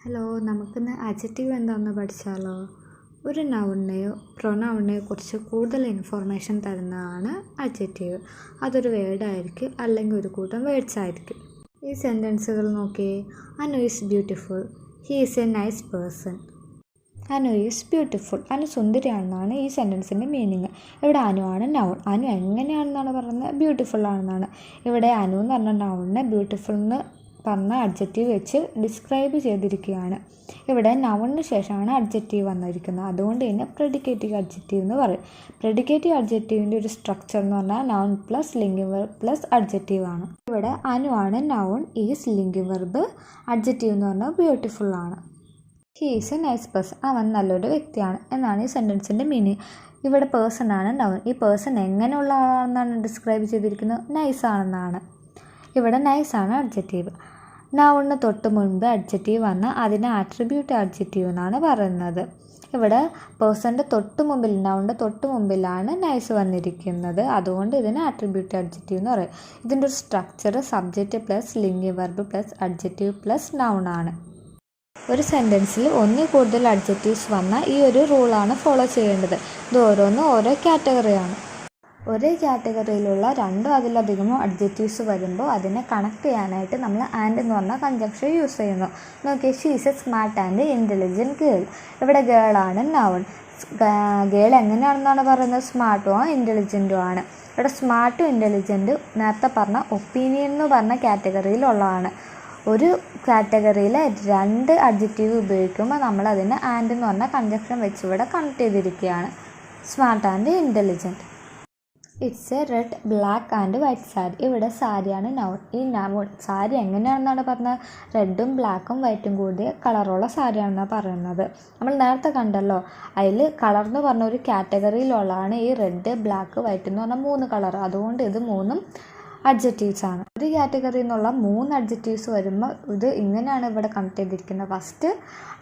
Hello, നമുക്കിന്ന് adjective എന്താണെന്ന് പഠിച്ചാലോ? ഒരു നൗണിനെയോ പ്രൊനൗണിനെയോ കുറിച്ച് കൂടുതൽ ഇൻഫോർമേഷൻ തരുന്നതാണ് ആഡ്ജക്റ്റീവ്. അതൊരു വേർഡായിരിക്കും, അല്ലെങ്കിൽ ഒരു കൂട്ടം വേർഡ്സ് ആയിരിക്കും. ഈ സെൻറ്റൻസുകൾ നോക്കിയേ. Anu is beautiful. He is a nice person. Anu is beautiful. Anu സുന്ദരിയാണെന്നാണ് ഈ സെൻറ്റൻസിൻ്റെ മീനിങ്. ഇവിടെ അനു ആണ് നൗൺ. അനു എങ്ങനെയാണെന്നാണ് പറയുന്നത്? ബ്യൂട്ടിഫുൾ ആണെന്നാണ്. ഇവിടെ അനു എന്ന് പറഞ്ഞ നൗണിനെ ബ്യൂട്ടിഫുൾ എന്ന് പറഞ്ഞ അഡ്ജക്റ്റീവ് വെച്ച് ഡിസ്ക്രൈബ് ചെയ്തിരിക്കുകയാണ്. ഇവിടെ നൗണിന് ശേഷമാണ് അഡ്ജക്റ്റീവ് വന്നിരിക്കുന്നത്. അതുകൊണ്ട് തന്നെ പ്രെഡിക്കേറ്റീവ് അഡ്ജക്റ്റീവ് എന്ന് പറയും. പ്രെഡിക്കേറ്റീവ് അഡ്ജക്റ്റീവിൻ്റെ ഒരു സ്ട്രക്ചർ എന്ന് പറഞ്ഞാൽ noun plus linking verb plus adjective ആണ്. ഇവിടെ അനു ആണ് noun, is linking verb, adjective എന്ന് പറഞ്ഞാൽ ബ്യൂട്ടിഫുൾ ആണ്. He is a nice person. അവൻ നല്ലൊരു വ്യക്തിയാണ് എന്നാണ് ഈ സെൻറ്റൻസിൻ്റെ മീനിങ്. ഇവിടെ പേഴ്സൺ ആണ് നൗൺ. ഈ പേഴ്സൺ എങ്ങനെയുള്ള ആളാണെന്നാണ് ഡിസ്ക്രൈബ് ചെയ്തിരിക്കുന്നത്? നൈസ് ആണെന്നാണ്. ഇവിടെ നൈസ് ആണ് അഡ്ജക്റ്റീവ്. നൗണിന് തൊട്ട് മുൻപ് അഡ്ജക്റ്റീവ് വന്നാൽ അതിന് ആട്രിബ്യൂട്ട് അഡ്ജക്റ്റീവ് എന്നാണ് പറയുന്നത്. ഇവിടെ പേഴ്സൻ്റെ തൊട്ട് മുമ്പിൽ, നൗണിൻ്റെ തൊട്ട് മുമ്പിലാണ് നൈസ് വന്നിരിക്കുന്നത്. അതുകൊണ്ട് ഇതിന് ആട്രിബ്യൂട്ട് അഡ്ജക്റ്റീവ് എന്ന് പറയും. ഇതിൻ്റെ ഒരു structure subject plus linking verb plus adjective plus noun ആണ്. ഒരു സെൻറ്റൻസിൽ ഒന്നിൽ കൂടുതൽ അഡ്ജക്റ്റീവ്സ് വന്നാൽ ഈ ഒരു റൂളാണ് ഫോളോ ചെയ്യേണ്ടത്. ഇത് ഓരോന്നും ഓരോ കാറ്റഗറിയാണ്. ഒരേ കാറ്റഗറിയിലുള്ള രണ്ടോ അതിലധികമോ അഡ്ജക്റ്റീവ്സ് വരുമ്പോൾ അതിനെ കണക്ട് ചെയ്യാനായിട്ട് നമ്മൾ ആൻഡ് എന്ന് പറഞ്ഞ കൺജങ്ഷൻ യൂസ് ചെയ്യുന്നു. നോക്കിയാൽ she is A smart and intelligent girl. ഇവിടെ ഗേളാണ് നൗൺ. ഗേൾ എങ്ങനെയാണെന്നാണ് പറയുന്നത്? സ്മാർട്ടും ഇൻ്റലിജൻറ്റും ആണ്. ഇവിടെ സ്മാർട്ടും ഇൻ്റലിജൻറ്റും നേരത്തെ പറഞ്ഞ ഒപ്പീനിയൻ എന്ന് പറഞ്ഞ കാറ്റഗറിയിലുള്ളതാണ്. ഒരു കാറ്റഗറിയിൽ രണ്ട് അഡ്ജക്റ്റീവ് ഉപയോഗിക്കുമ്പോൾ നമ്മളതിന് ആൻഡ് എന്ന് പറഞ്ഞ കൺജങ്ഷൻ വെച്ച് ഇവിടെ കണക്ട് ചെയ്തിരിക്കുകയാണ്. Smart and intelligent. It's A red black and white sari. ഇവിടെ സാരിയാണ് നൗൺ. ഈ നൗൺ സാരി എങ്ങനെയാണെന്നാണ് പറഞ്ഞത്? റെഡും ബ്ലാക്കും വൈറ്റും കൂടിയ കളറുള്ള സാരിയാണെന്നാണ് പറയുന്നത്. നമ്മൾ നേരത്തെ കണ്ടല്ലോ, അതിൽ കളർ എന്ന് പറഞ്ഞ ഒരു കാറ്റഗറിയിലുള്ളതാണ് ഈ റെഡ് ബ്ലാക്ക് വൈറ്റ് എന്ന് പറഞ്ഞ 3 കളർ. അതുകൊണ്ട് ഇത് 3ഉം അഡ്ജക്റ്റീവ്സ് ആണ്. ഒരു കാറ്റഗറിയിൽ നിന്നുള്ള 3 അഡ്ജക്റ്റീവ്സ് വരുമ്പോൾ ഇത് ഇങ്ങനെയാണ് ഇവിടെ കണക്ട് ചെയ്തിരിക്കുന്നത്. ഫസ്റ്റ്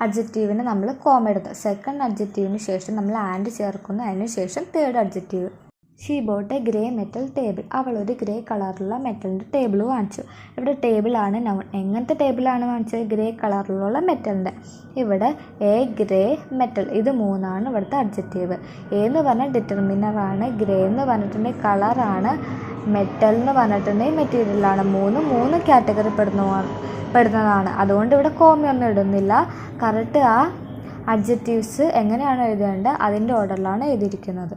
അഡ്ജക്റ്റീവിന് നമ്മൾ കോമ എടുത്ത്, സെക്കൻഡ് അഡ്ജക്റ്റീവിന് ശേഷം നമ്മൾ ആൻഡ് ചേർക്കുന്നു, അതിന് ശേഷം third adjective. She boat A grey metal table. അവളൊരു ഗ്രേ കളറിലുള്ള മെറ്റലിൻ്റെ ടേബിൾ വാങ്ങിച്ചു. ഇവിടെ ടേബിളാണ് നൗൺ. എങ്ങനത്തെ ടേബിളാണ് വാങ്ങിച്ചത്? ഗ്രേ കളറിലുള്ള മെറ്റലിൻ്റെ. ഇവിടെ എ ഗ്രേ മെറ്റൽ, ഇത് 3ആണ് ഇവിടുത്തെ അഡ്ജക്റ്റീവ്. എന്ന് പറഞ്ഞാൽ ഡിറ്റർമിനറാണ്, ഗ്രേ എന്ന് പറഞ്ഞിട്ടുണ്ടെങ്കിൽ കളറാണ്, മെറ്റൽ എന്ന് പറഞ്ഞിട്ടുണ്ടെങ്കിൽ മെറ്റീരിയലാണ്. 3 കാറ്റഗറി പെടുന്നതാണ്. അതുകൊണ്ട് ഇവിടെ കോമയൊന്നും ഇടുന്നില്ല. കറക്റ്റ് ആ അഡ്ജക്റ്റീവ്സ് എങ്ങനെയാണ് എഴുതേണ്ടത് അതിൻ്റെ ഓർഡറിലാണ് എഴുതിയിരിക്കുന്നത്.